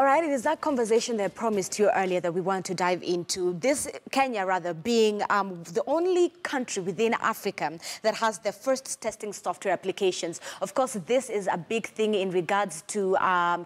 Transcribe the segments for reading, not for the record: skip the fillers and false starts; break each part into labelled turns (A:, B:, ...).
A: All right, it is that conversation that I promised you earlier that we want to dive into. Kenya rather, being the only country within Africa that has the first testing software applications. Of course, this is a big thing in regards to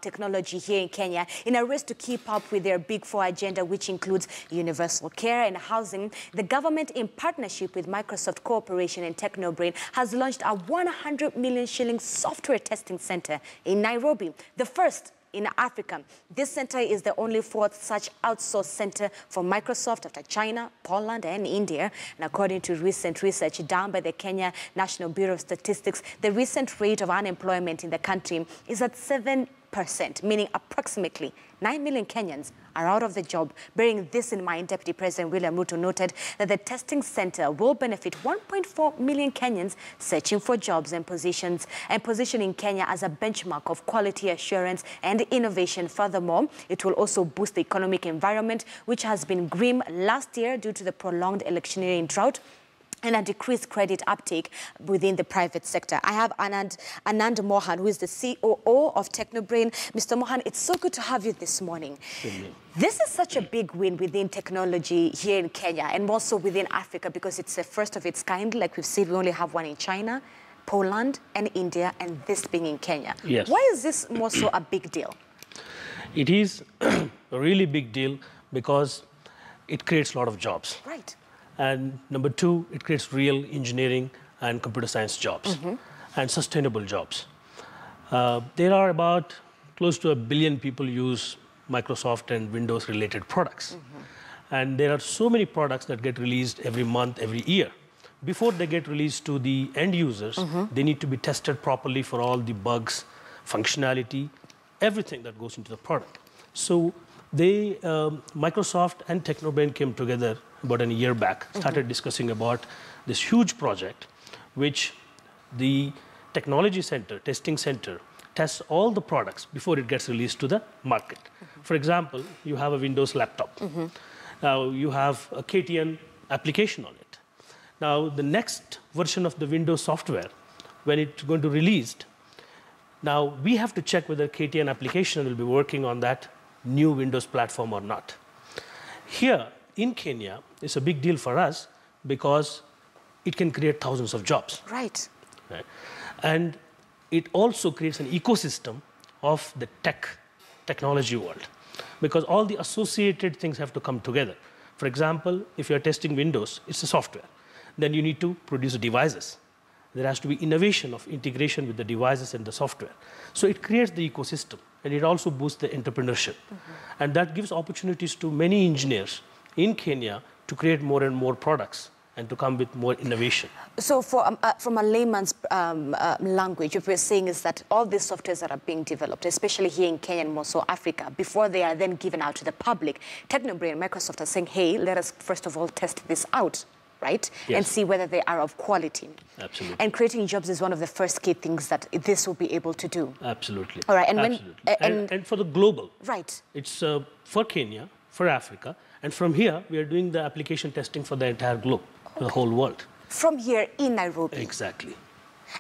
A: technology here in Kenya, in a race to keep up with their Big Four agenda, which includes universal care and housing. The government, in partnership with Microsoft Corporation and Technobrain, has launched a 100 million shilling software testing center in Nairobi, the first in Africa. This center is the only fourth such outsourced center for Microsoft after China, Poland, and India. And according to recent research done by the Kenya National Bureau of Statistics, the recent rate of unemployment in the country is at 7%, meaning approximately 9 million Kenyans are out of the job. Bearing this in mind, Deputy President William Ruto noted that the testing center will benefit 1.4 million Kenyans searching for jobs and positioning Kenya as a benchmark of quality assurance and innovation. Furthermore, it will also boost the economic environment, which has been grim last year due to the prolonged electioneering drought and a decreased credit uptake within the private sector. I have Anand Mohan, who is the COO of Technobrain. Mr. Mohan, it's so good to have you this morning. This is such a big win within technology here in Kenya and also within Africa because it's the first of its kind. Like we've seen, we only have one in China, Poland, and India, and this being in Kenya.
B: Yes.
A: Why is this more so a big deal?
B: It is a really big deal because it creates a lot of jobs.
A: Right.
B: And number two, it creates real engineering and computer science jobs and sustainable jobs. There are about close to 1 billion people use Microsoft and Windows related products. And there are so many products that get released every month, every year. Before they get released to the end users, they need to be tested properly for all the bugs, functionality, everything that goes into the product. So Microsoft and Technobrain came together about a year back, started discussing about this huge project, which the technology center, testing center, tests all the products before it gets released to the market. For example, you have a Windows laptop. Now you have a KTN application on it. Now the next version of the Windows software, when it's going to be released, now we have to check whether KTN application will be working on that new Windows platform or not. Here in Kenya, it's a big deal for us because it can create thousands of jobs.
A: Right.
B: And it also creates an ecosystem of the technology world because all the associated things have to come together. For example, if you're testing Windows, it's a software. Then you need to produce devices. There has to be innovation of integration with the devices and the software. So it creates the ecosystem, and it also boosts the entrepreneurship. And that gives opportunities to many engineers in Kenya to create more and more products and to come with more innovation. So
A: from a layman's language, what we're saying is that all these softwares that are being developed, especially here in Kenya and also Africa, before they are then given out to the public, Technobrain and Microsoft are saying, hey, let us first of all test this out. Right?
B: Yes.
A: And see whether they are of quality.
B: Absolutely.
A: And creating jobs is one of the first key things that this will be able to do.
B: Absolutely.
A: All right. And
B: absolutely. And for the global.
A: Right.
B: It's for Kenya, for Africa, and from here we are doing the application testing for the entire globe, the whole world.
A: From here in Nairobi.
B: Exactly.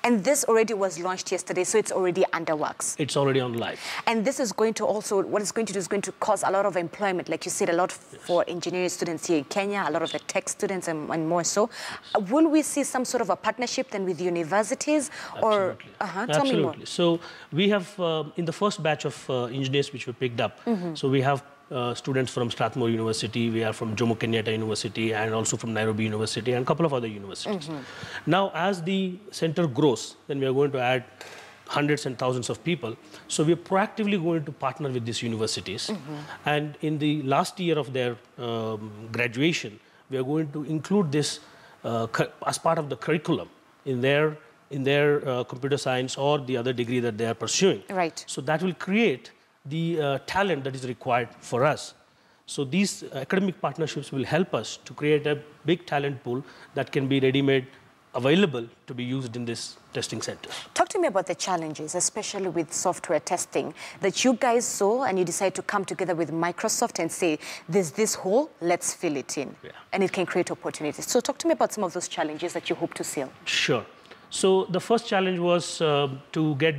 A: And this already was launched yesterday, so it's already under works.
B: It's already on live.
A: And this is going to also, what it's going to do is going to cause a lot of employment, like you said, a lot for engineering students here in Kenya, a lot of the tech students and more so. Will we see some sort of a partnership then with universities? Or, tell me more.
B: So we have, in the first batch of engineers which we picked up, so we have students from Strathmore University, we are from Jomo Kenyatta University, and also from Nairobi University, and a couple of other universities. Now, as the center grows, then we are going to add hundreds and thousands of people. So we are proactively going to partner with these universities. And in the last year of their graduation, we are going to include this as part of the curriculum in their computer science or the other degree that they are pursuing.
A: Right.
B: So that will create the talent that is required for us. So these academic partnerships will help us to create a big talent pool that can be ready-made, available to be used in this testing centers.
A: Talk to me about the challenges, especially with software testing, that you guys saw and you decided to come together with Microsoft and say, there's this hole, let's fill it in. And it can create opportunities. So talk to me about some of those challenges that you hope to seal.
B: Sure. So the first challenge was to get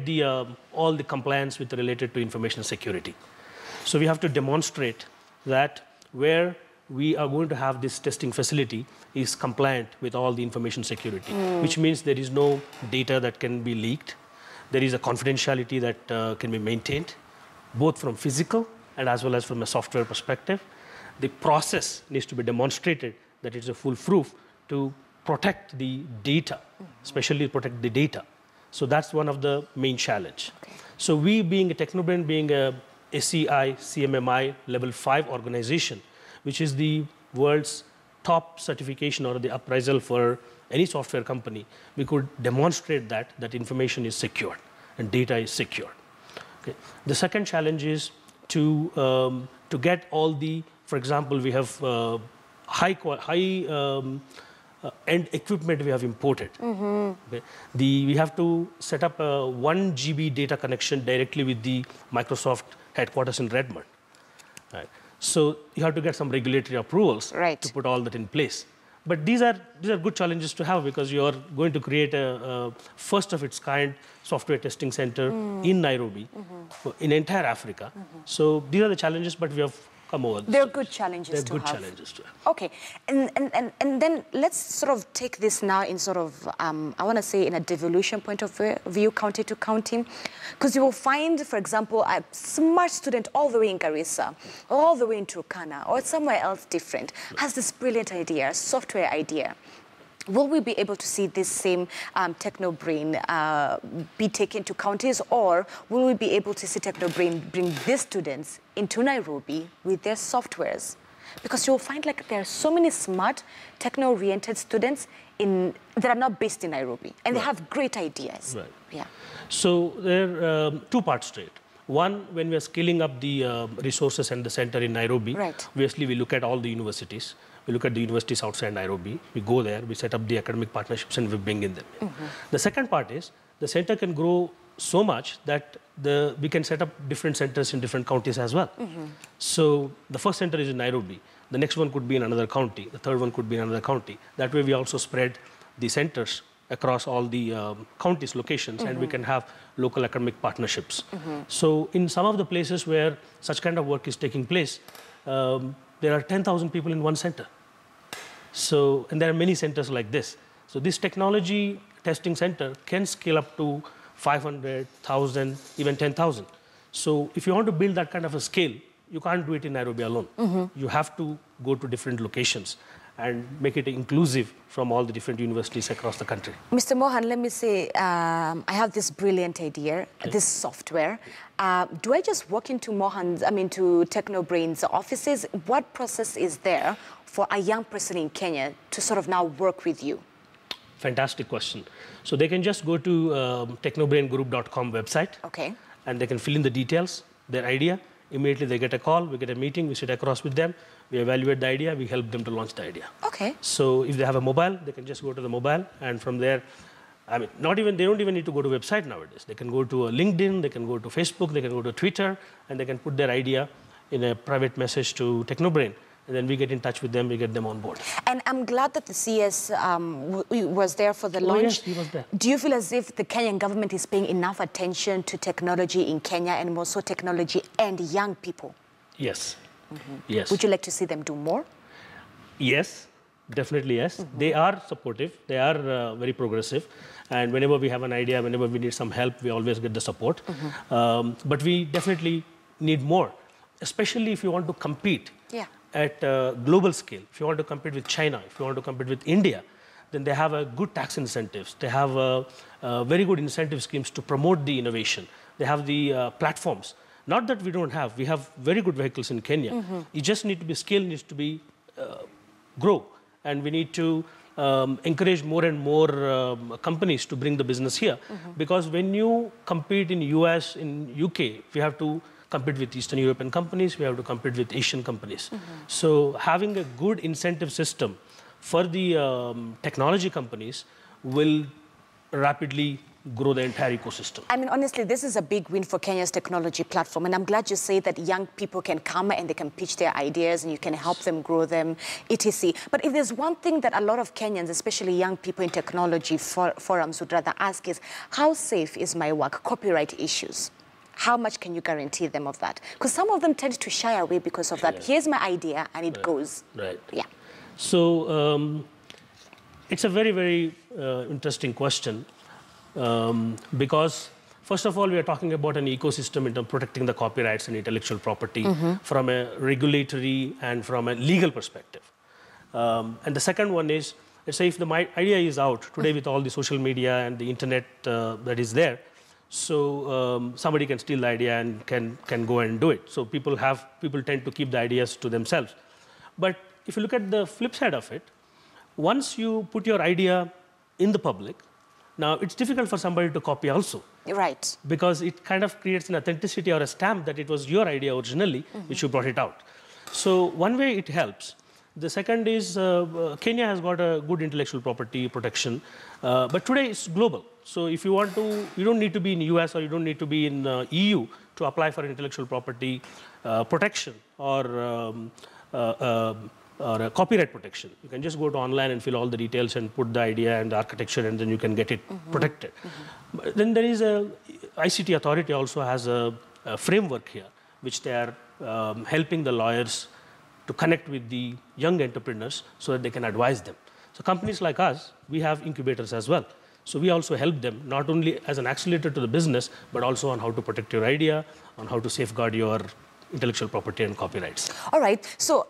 B: all the compliance with related to information security. So we have to demonstrate that where we are going to have this testing facility is compliant with all the information security, which means there is no data that can be leaked. There is a confidentiality that can be maintained, both from physical and as well as from a software perspective. The process needs to be demonstrated that it's a foolproof to protect the data, especially protect the data. So that's one of the main challenge.
A: Okay.
B: So we being a Technobrain, being a ACI, CMMI level 5 organization, which is the world's top certification or the appraisal for any software company, we could demonstrate that information is secured and data is secured. Okay. The second challenge is to get all the, for example, we have end equipment we have imported. Okay. We have to set up a 1 GB data connection directly with the Microsoft headquarters in Redmond. Right. So you have to get some regulatory approvals to put all that in place. But these are good challenges to have because you are going to create a first of its kind software testing center in Nairobi, in entire Africa. So these are the challenges, but we have come over.
A: They're good challenges to have.
B: They're good challenges to have.
A: Okay, and then let's sort of take this now in sort of, I want to say in a devolution point of view, county to county, because you will find, for example, a smart student all the way in Garissa, all the way in Turkana, or somewhere else different, has this brilliant idea, software idea. Will we be able to see this same Technobrain be taken to counties, or will we be able to see Technobrain bring these students into Nairobi with their softwares? Because you'll find like there are so many smart, techno-oriented students that are not based in Nairobi, and they have great ideas.
B: Right.
A: Yeah.
B: So there are two parts to it. One, when we are scaling up the resources and the center in Nairobi, obviously we look at all the universities. We look at the universities outside Nairobi. We go there, we set up the academic partnerships, and we bring in them. The second part is the center can grow so much that we can set up different centers in different counties as well. So the first center is in Nairobi. The next one could be in another county. The third one could be in another county. That way we also spread the centers across all the counties, locations, and we can have local academic partnerships. So in some of the places where such kind of work is taking place, there are 10,000 people in one center. So, and there are many centers like this. So this technology testing center can scale up to 500, 1,000, even 10,000. So if you want to build that kind of a scale, you can't do it in Nairobi alone. You have to go to different locations and make it inclusive from all the different universities across the country.
A: Mr. Mohan, let me say, I have this brilliant idea, this software. Do I just walk into to Technobrain's offices? What process is there for a young person in Kenya to sort of now work with you?
B: Fantastic question. So they can just go to technobraingroup.com website.
A: Okay.
B: And they can fill in the details, their idea. Immediately they get a call, we get a meeting, we sit across with them, we evaluate the idea, we help them to launch the idea.
A: Okay.
B: So if they have a mobile, they can just go to the mobile, and from there, they don't even need to go to a website nowadays. They can go to a LinkedIn, they can go to Facebook, they can go to Twitter, and they can put their idea in a private message to Technobrain. And then we get in touch with them, we get them on board.
A: And I'm glad that the CS was there for the launch.
B: Yes, he was there.
A: Do you feel as if the Kenyan government is paying enough attention to technology in Kenya, and more so technology and young people?
B: Yes. Yes.
A: Would you like to see them do more?
B: Yes, definitely yes. They are supportive, they are very progressive. And whenever we have an idea, whenever we need some help, we always get the support. But we definitely need more, especially if you want to compete at a global scale. If you want to compete with China, if you want to compete with India, then they have a good tax incentives. They have very good incentive schemes to promote the innovation. They have the platforms. Not that we don't have. We have very good vehicles in Kenya. You just need to be, scale needs to be, grow. And we need to encourage more and more companies to bring the business here. Because when you compete in US, in UK, we have to compete with Eastern European companies, we have to compete with Asian companies. So having a good incentive system for the technology companies will rapidly grow the entire ecosystem.
A: I mean, honestly, this is a big win for Kenya's technology platform, and I'm glad you say that young people can come and they can pitch their ideas and you can help them grow them, etc. But if there's one thing that a lot of Kenyans, especially young people in technology forums would rather ask is, how safe is my work? Copyright issues. How much can you guarantee them of that? Because some of them tend to shy away because of that. Here's my idea, and it goes.
B: Right.
A: Yeah.
B: So it's a very, very interesting question because, first of all, we are talking about an ecosystem in terms of protecting the copyrights and intellectual property from a regulatory and from a legal perspective. And the second one is, let's say if the idea is out today with all the social media and the internet that is there, so somebody can steal the idea and can go and do it. So people tend to keep the ideas to themselves. But if you look at the flip side of it, once you put your idea in the public, now it's difficult for somebody to copy also.
A: Right.
B: Because it kind of creates an authenticity or a stamp that it was your idea originally, which you brought it out. So one way it helps. The second is Kenya has got a good intellectual property protection, but today it's global. So if you want to, you don't need to be in the US or you don't need to be in EU to apply for intellectual property protection or copyright protection. You can just go to online and fill all the details and put the idea and the architecture, and then you can get it protected. Then there is ICT authority also has a framework here, which they are helping the lawyers to connect with the young entrepreneurs so that they can advise them. So companies like us, we have incubators as well. So we also help them not only as an accelerator to the business, but also on how to protect your idea, on how to safeguard your intellectual property and copyrights.
A: All right. So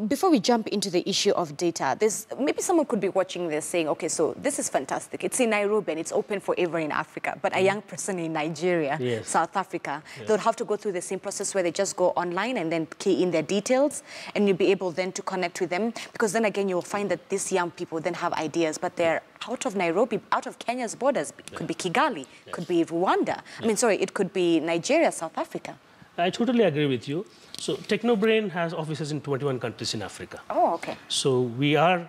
A: before we jump into the issue of data, maybe someone could be watching this saying, okay, so this is fantastic. It's in Nairobi and it's open forever in Africa. But a young person in Nigeria, South Africa, they would have to go through the same process where they just go online and then key in their details, and you'll be able then to connect with them. Because then again, you'll find that these young people then have ideas, but they're out of Nairobi, out of Kenya's borders. It could be Kigali, could be Rwanda. I mean, sorry, it could be Nigeria, South Africa.
B: I totally agree with you. So TechnoBrain has offices in 21 countries in Africa.
A: Oh, okay.
B: So we are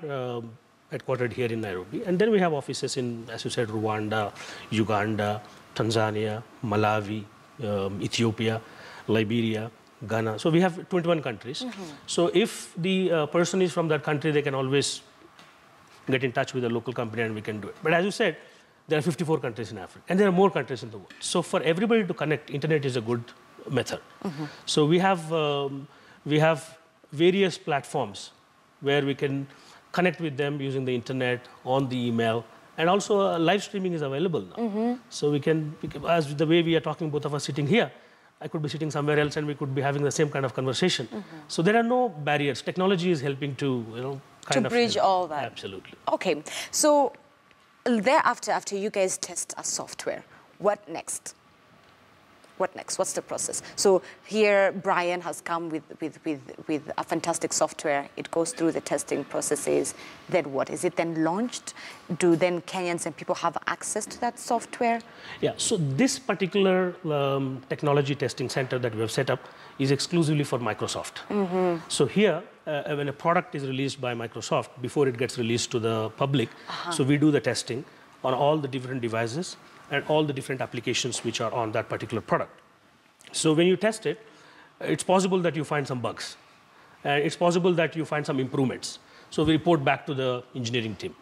B: headquartered here in Nairobi. And then we have offices in, as you said, Rwanda, Uganda, Tanzania, Malawi, Ethiopia, Liberia, Ghana. So we have 21 countries. So if the person is from that country, they can always get in touch with the local company and we can do it. But as you said, there are 54 countries in Africa and there are more countries in the world. So for everybody to connect, internet is a good method. So we have various platforms where we can connect with them using the internet, on the email, and also live streaming is available now. So we can, as the way we are talking, both of us sitting here, I could be sitting somewhere else and we could be having the same kind of conversation. So there are no barriers. Technology is helping to,
A: kind of bridge all that.
B: Absolutely.
A: Okay. So thereafter, after you guys test a software, what next? What next? What's the process? So here, Brian has come with a fantastic software. It goes through the testing processes. Then what? Is it then launched? Do then Kenyans and people have access to that software?
B: Yeah, so this particular technology testing center that we have set up is exclusively for Microsoft. So here, when a product is released by Microsoft, before it gets released to the public, so we do the testing on all the different devices and all the different applications which are on that particular product. So when you test it, it's possible that you find some bugs. And it's possible that you find some improvements. So we report back to the engineering team,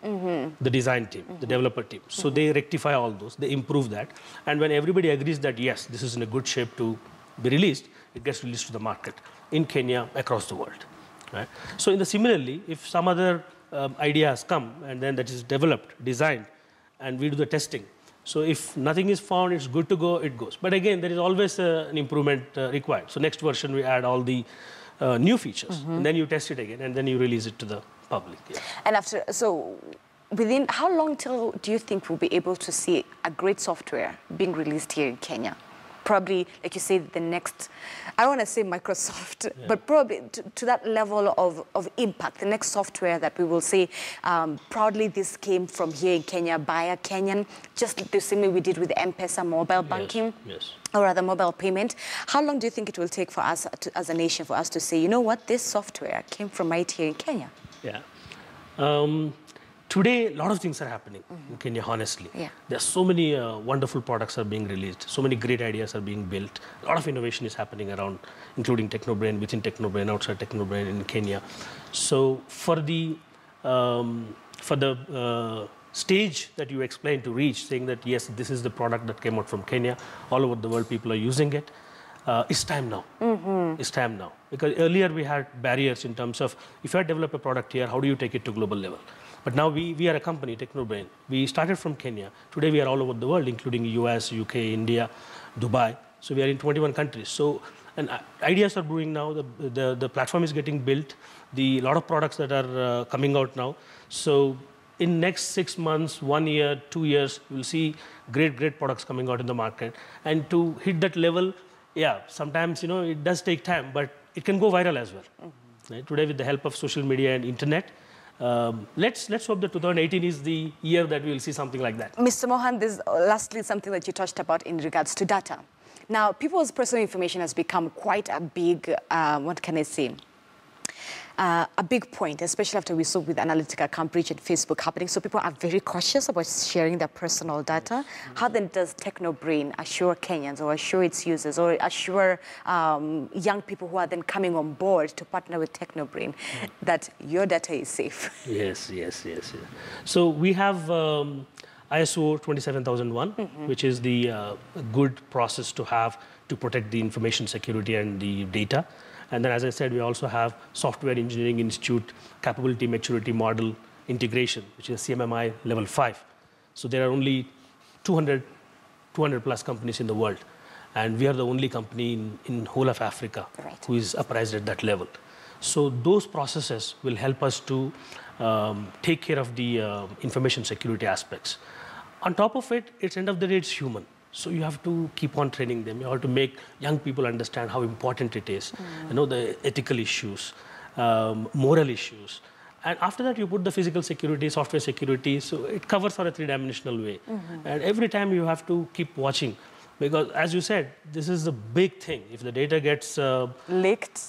B: the design team, the developer team. So they rectify all those, they improve that. And when everybody agrees that, yes, this is in a good shape to be released, it gets released to the market in Kenya, across the world. Right? So similarly, if some other idea has come and then that is developed, designed, and we do the testing, so if nothing is found, it's good to go, it goes. But again, there is always an improvement required. So next version, we add all the new features. And then you test it again, and then you release it to the public. Yeah. And
A: after, so within, how long till do you think we'll be able to see a great software being released here in Kenya? Probably, like you say, the next, I don't want to say Microsoft, but probably to that level of impact, the next software that we will say, proudly this came from here in Kenya by a Kenyan, just the same way we did with M-Pesa mobile banking, or rather mobile payment. How long do you think it will take for us, as a nation, for us to say, you know what, this software came from right here in Kenya?
B: Yeah. Today, a lot of things are happening in Kenya, honestly. There are so many wonderful products are being released. So many great ideas are being built. A lot of innovation is happening around, including TechnoBrain, within TechnoBrain, outside TechnoBrain in Kenya. So for the stage that you explained to reach, saying that yes, this is the product that came out from Kenya, all over the world people are using it. It's time now. It's time now. Because earlier we had barriers in terms of, if you had developed a product here, how do you take it to global level? But now we are a company, TechnoBrain. We started from Kenya. Today we are all over the world, including US, UK, India, Dubai. So we are in 21 countries. So and ideas are brewing now. The platform is getting built. A lot of products that are coming out now. So in next 6 months, 1 year, 2 years, we'll see great products coming out in the market. And to hit that level, yeah, sometimes it does take time, but it can go viral as well. Right? Today, with the help of social media and internet, let's hope that 2018 is the year that we will see something like that.
A: Mr. Mohan, this lastly something that you touched about in regards to data. Now, people's personal information has become quite a big, what can I say? A big point, especially after we saw with Analytica, Cambridge, and Facebook happening. So people are very cautious about sharing their personal data. How then does TechnoBrain assure Kenyans or assure its users or assure young people who are then coming on board to partner with TechnoBrain that your data is safe? Yes.
B: So we have ISO 27001, which is the good process to have to protect the information security and the data. And then, as I said, we also have Software Engineering Institute Capability Maturity Model Integration, which is CMMI level 5. So there are only 200 plus companies in the world. And we are the only company in whole of Africa who is apprised at that level. So those processes will help us to take care of the information security aspects. On top of it, it's end of the day, it's human. So you have to keep on training them. You have to make young people understand how important it is. The ethical issues, moral issues. And after that, you put the physical security, software security. So it covers on a three-dimensional way. And every time you have to keep watching. Because as you said, this is a big thing. If the data gets
A: leaked,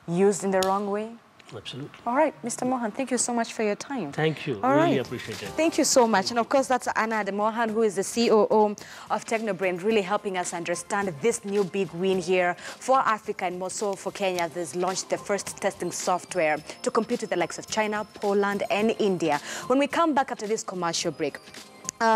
A: used in the wrong way.
B: Absolutely.
A: All right, Mr. Mohan, thank you so much for your time.
B: Thank you.
A: All
B: really
A: right.
B: appreciate it.
A: Thank you so much. And of course, that's Anna Mohan, who is the COO of TechnoBrain, really helping us understand this new big win here for Africa and more so for Kenya. That's launched the first testing software to compete with the likes of China, Poland, and India. When we come back after this commercial break,